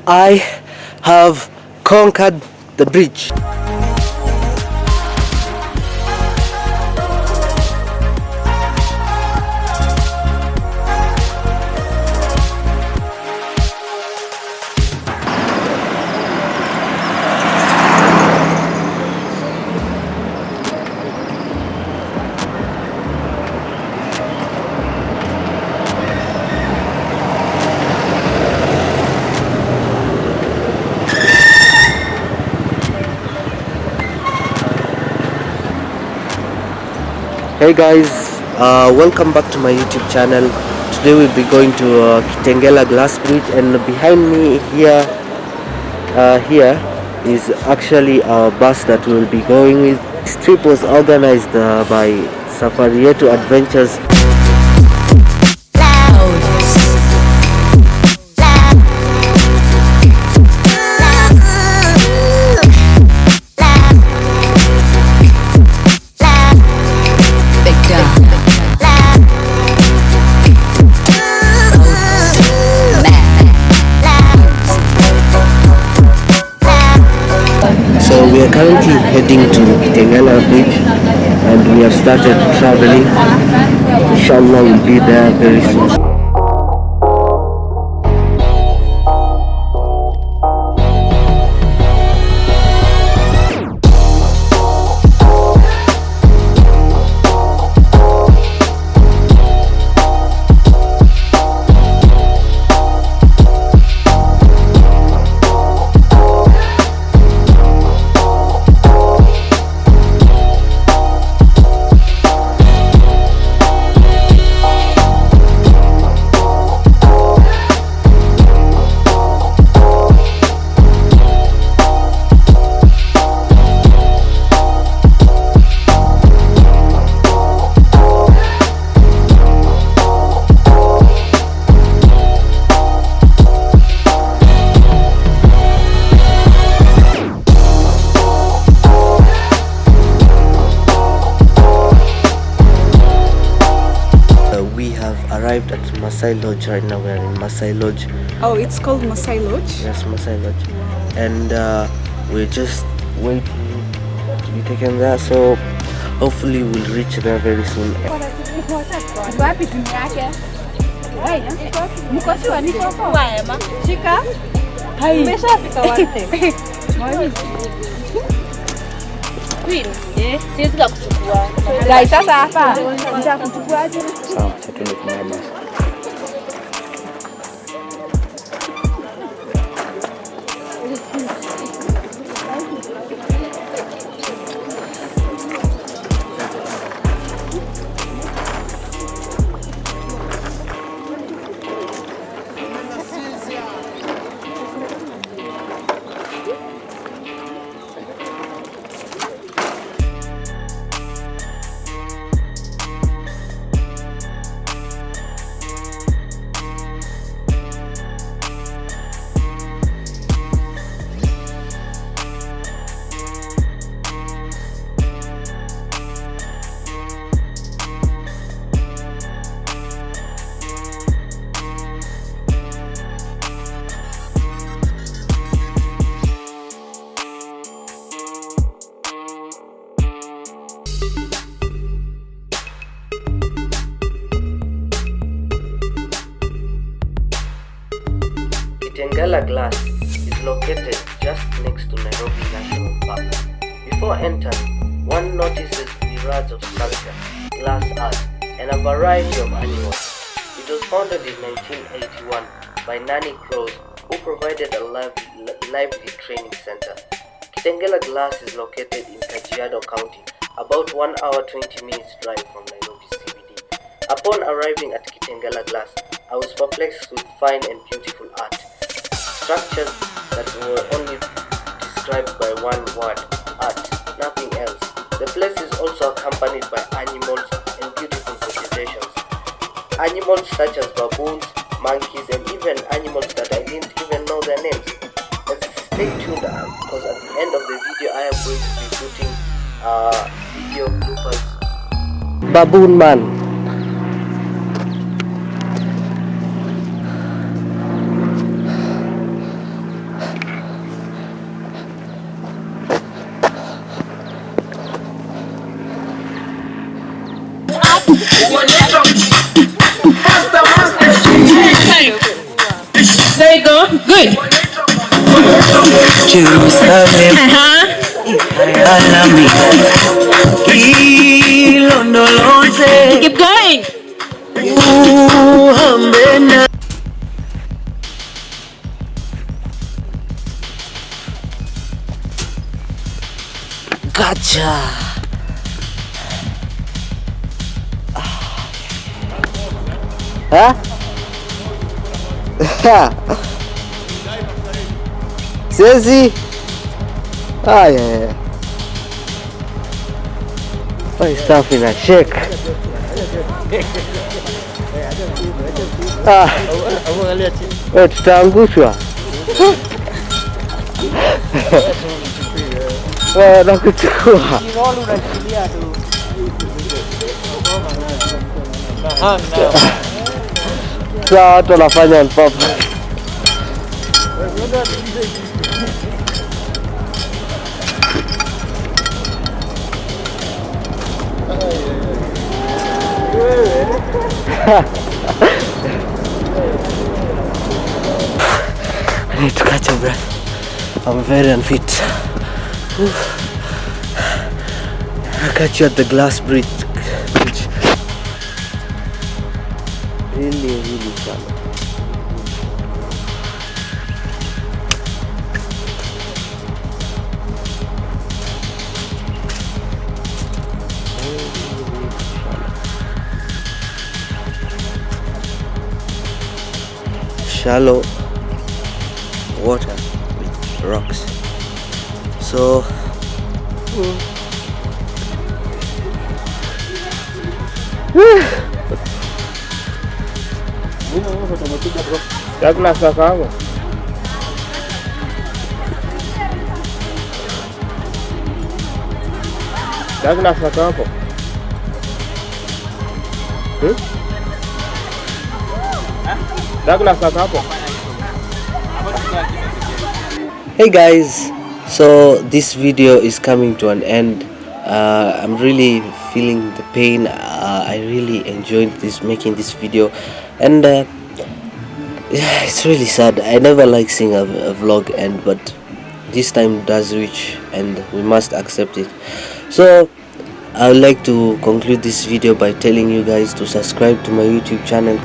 I have conquered the bridge. Hey guys, welcome back to my YouTube channel. Today we'll be going to Kitengela glass bridge, and behind me here is actually a bus that we'll be going with. This trip was organized by yetu Adventures. So we are currently heading to Kitengela bridge and we have started traveling. Inshallah we'll be there very soon. Arrived at Masai Lodge right now. We're in Masai Lodge. Oh, it's called Masai Lodge? Yes, Masai Lodge. And we're just waiting to be taken there, so hopefully we'll reach there very soon. Guys, sasa hapa nitakuchukuaje? Sawa, tuende kwa basi. Kitengela Glass is located just next to Nairobi National Park. Before entering, one notices myriads of sculpture, glass art, and a variety of animals. It was founded in 1981 by Nanny Crows, who provided a lively training center. Kitengela Glass is located in Kajiado County, about 1 hour 20 minutes drive from Nairobi CBD. Upon arriving at Kitengela Glass, I was perplexed with fine and beautiful art. Structures that were only described by one word, art, nothing else. The place is also accompanied by animals and beautiful vegetations. Animals such as baboons, monkeys, and even animals that I didn't even know their names. Let's stay tuned because at the end of the video I am going to be putting video bloopers. Baboon man. There you go. Good. Jerusalem, alami, ilondoloze, Keep going. uhambe na Gotcha. Huh? Sezi. Ah, yeah. My stuff in a shake. Ah. Tutaangushwa. Nakuchukua. Sawa, watu wanafanya on purpose. I need to catch a breath. I'm very unfit. I'll catch you at the glass bridge. Really shallow. Shallow water with rocks. So Douglas akaangu. Douglas akaangu. Douglas akaangu. Hey guys, so this video is coming to an end. I'm really feeling the pain. I really enjoyed making this video, and yeah, it's really sad. I never like seeing a vlog end, but this time does reach and we must accept it. So I would like to conclude this video by telling you guys to subscribe to my YouTube channel.